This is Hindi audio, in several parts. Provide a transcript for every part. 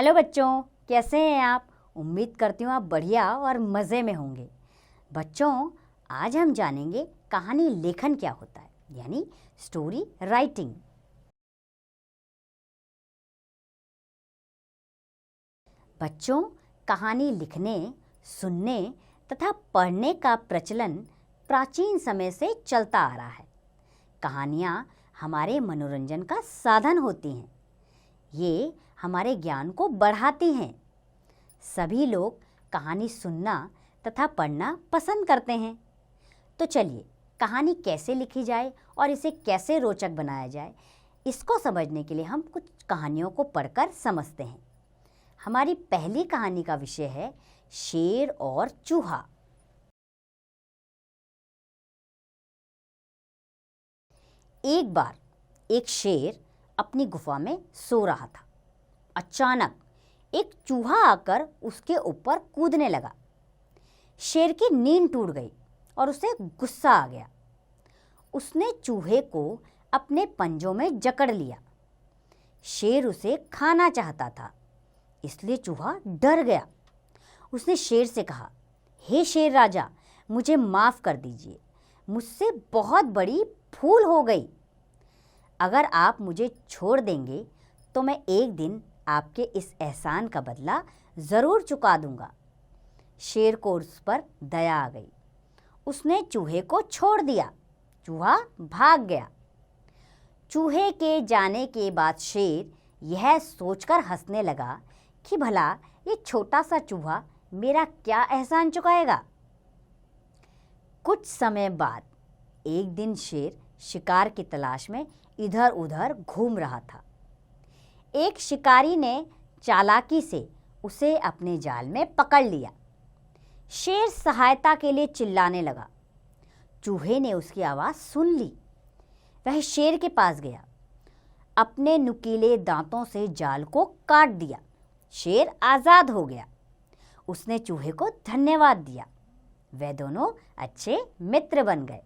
हेलो बच्चों, कैसे हैं आप? उम्मीद करती हूँ आप बढ़िया और मज़े में होंगे। बच्चों, आज हम जानेंगे कहानी लेखन क्या होता है, यानी स्टोरी राइटिंग। बच्चों, कहानी लिखने, सुनने तथा पढ़ने का प्रचलन प्राचीन समय से चलता आ रहा है। कहानियाँ हमारे मनोरंजन का साधन होती हैं। ये हमारे ज्ञान को बढ़ाती हैं। सभी लोग कहानी सुनना तथा पढ़ना पसंद करते हैं। तो चलिए, कहानी कैसे लिखी जाए और इसे कैसे रोचक बनाया जाए, इसको समझने के लिए हम कुछ कहानियों को पढ़कर समझते हैं। हमारी पहली कहानी का विषय है शेर और चूहा। एक बार एक शेर अपनी गुफा में सो रहा था। अचानक एक चूहा आकर उसके ऊपर कूदने लगा। शेर की नींद टूट गई और उसे गुस्सा आ गया। उसने चूहे को अपने पंजों में जकड़ लिया। शेर उसे खाना चाहता था, इसलिए चूहा डर गया। उसने शेर से कहा, हे शेर राजा, मुझे माफ़ कर दीजिए, मुझसे बहुत बड़ी भूल हो गई। अगर आप मुझे छोड़ देंगे तो मैं एक दिन आपके इस एहसान का बदला ज़रूर चुका दूंगा। शेर को उस पर दया आ गई। उसने चूहे को छोड़ दिया। चूहा भाग गया। चूहे के जाने के बाद शेर यह सोचकर हंसने लगा कि भला ये छोटा सा चूहा मेरा क्या एहसान चुकाएगा। कुछ समय बाद एक दिन शेर शिकार की तलाश में इधर उधर घूम रहा था। एक शिकारी ने चालाकी से उसे अपने जाल में पकड़ लिया। शेर सहायता के लिए चिल्लाने लगा। चूहे ने उसकी आवाज़ सुन ली। वह शेर के पास गया, अपने नुकीले दांतों से जाल को काट दिया। शेर आज़ाद हो गया। उसने चूहे को धन्यवाद दिया। वे दोनों अच्छे मित्र बन गए।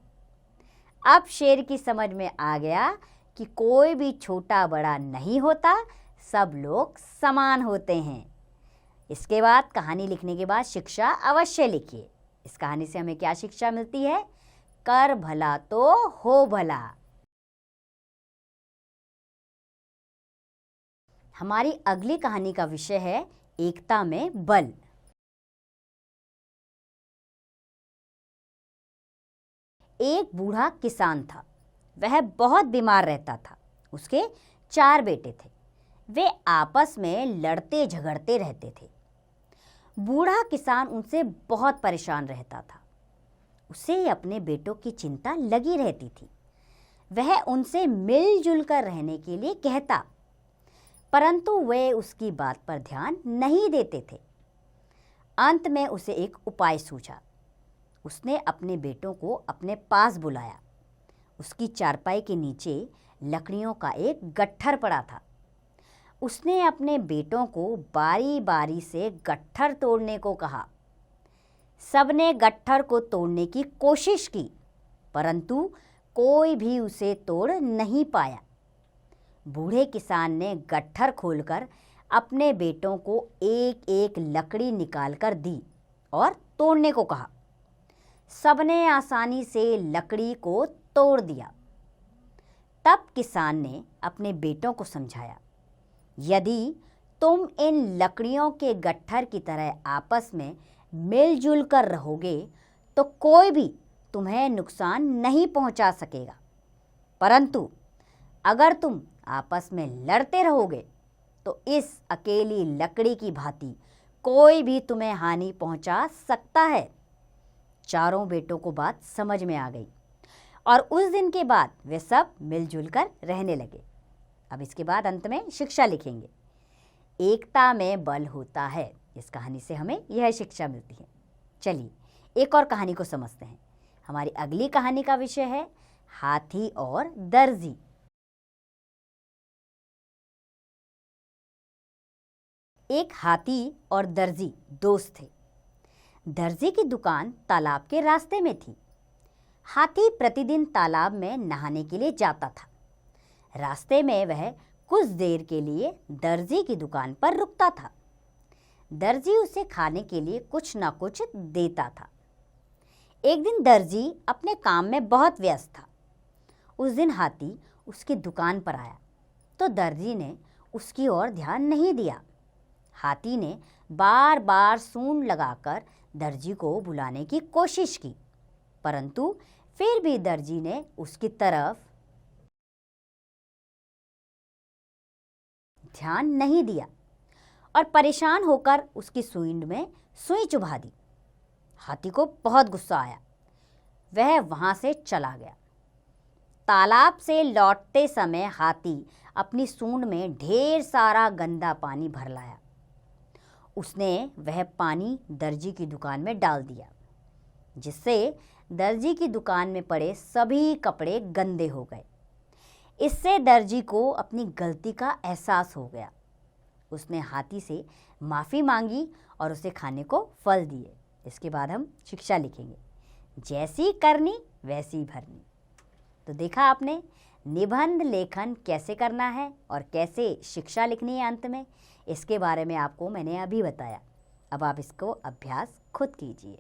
अब शेर की समझ में आ गया कि कोई भी छोटा बड़ा नहीं होता, सब लोग समान होते हैं। इसके बाद कहानी लिखने के बाद शिक्षा अवश्य लिखिए। इस कहानी से हमें क्या शिक्षा मिलती है? कर भला तो हो भला। हमारी अगली कहानी का विषय है एकता में बल। एक बूढ़ा किसान था। वह बहुत बीमार रहता था। उसके 4 बेटे थे। वे आपस में लड़ते झगड़ते रहते थे। बूढ़ा किसान उनसे बहुत परेशान रहता था। उसे अपने बेटों की चिंता लगी रहती थी। वह उनसे मिलजुल कर रहने के लिए कहता, परंतु वे उसकी बात पर ध्यान नहीं देते थे। अंत में उसे एक उपाय सूझा। उसने अपने बेटों को अपने पास बुलाया। उसकी चारपाई के नीचे लकड़ियों का एक गट्ठर पड़ा था। उसने अपने बेटों को बारी बारी से गट्ठर तोड़ने को कहा। सबने गट्ठर को तोड़ने की कोशिश की, परंतु कोई भी उसे तोड़ नहीं पाया। बूढ़े किसान ने गट्ठर खोलकर अपने बेटों को एक एक लकड़ी निकालकर दी और तोड़ने को कहा। सबने आसानी से लकड़ी को तोड़ दिया। तब किसान ने अपने बेटों को समझाया, यदि तुम इन लकड़ियों के गट्ठर की तरह आपस में मिलजुल कर रहोगे तो कोई भी तुम्हें नुकसान नहीं पहुंचा सकेगा, परंतु अगर तुम आपस में लड़ते रहोगे तो इस अकेली लकड़ी की भांति कोई भी तुम्हें हानि पहुंचा सकता है। चारों बेटों को बात समझ में आ गई और उस दिन के बाद वे सब मिलजुल कर रहने लगे। अब इसके बाद अंत में शिक्षा लिखेंगे। एकता में बल होता है। इस कहानी से हमें यह शिक्षा मिलती है। चलिए एक और कहानी को समझते हैं। हमारी अगली कहानी का विषय है हाथी और दर्जी। एक हाथी और दर्जी दोस्त थे। दर्जी की दुकान तालाब के रास्ते में थी। हाथी प्रतिदिन तालाब में नहाने के लिए जाता था। रास्ते में वह कुछ देर के लिए दर्जी की दुकान पर रुकता था। दर्जी उसे खाने के लिए कुछ ना कुछ देता था। एक दिन दर्जी अपने काम में बहुत व्यस्त था। उस दिन हाथी उसकी दुकान पर आया तो दर्जी ने उसकी ओर ध्यान नहीं दिया। हाथी ने बार बार सूंड लगाकर दर्जी को बुलाने की कोशिश की, परंतु फिर भी दर्जी ने उसकी तरफ ध्यान नहीं दिया और परेशान होकर उसकी सूंड में सुई चुभा दी। हाथी को बहुत गुस्सा आया। वह वहां से चला गया। तालाब से लौटते समय हाथी अपनी सूंड में ढेर सारा गंदा पानी भर लाया। उसने वह पानी दर्जी की दुकान में डाल दिया, जिससे दर्जी की दुकान में पड़े सभी कपड़े गंदे हो गए। इससे दर्जी को अपनी गलती का एहसास हो गया। उसने हाथी से माफ़ी मांगी और उसे खाने को फल दिए। इसके बाद हम शिक्षा लिखेंगे, जैसी करनी वैसी भरनी। तो देखा आपने निबंध लेखन कैसे करना है और कैसे शिक्षा लिखनी है अंत में, इसके बारे में आपको मैंने अभी बताया। अब आप इसको अभ्यास खुद कीजिए।